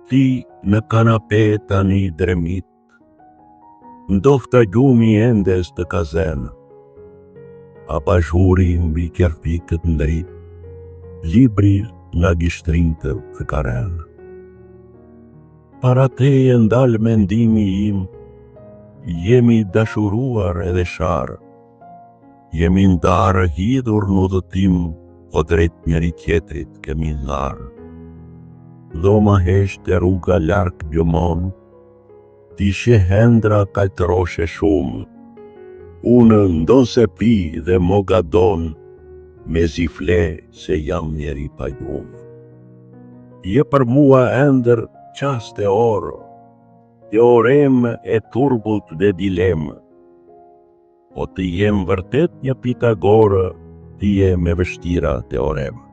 Ti në kanape tani dremit, ndofta gjumi endes të kazenë, abazhuri mbi qerfikët ndrit, libri nga gishtrinjtë të karenë. Para teje ndal mendimi im, jemi dashuruar edhe sharë, jemi ndarë hidhur në udhëtim, po drejt njëri tjetrit kemi ndarë. Dhoma hesht e rruga larg gjumon, ti she hendra kaltroshe shumë, unë ndo se pi dhe mo gadon, me zifle se jam njeri pajum. Je për mua ender qast e orë, teorem e turbut dhe dilem, po të jem vërtet një Pitagorë, ti je me vështira teorem.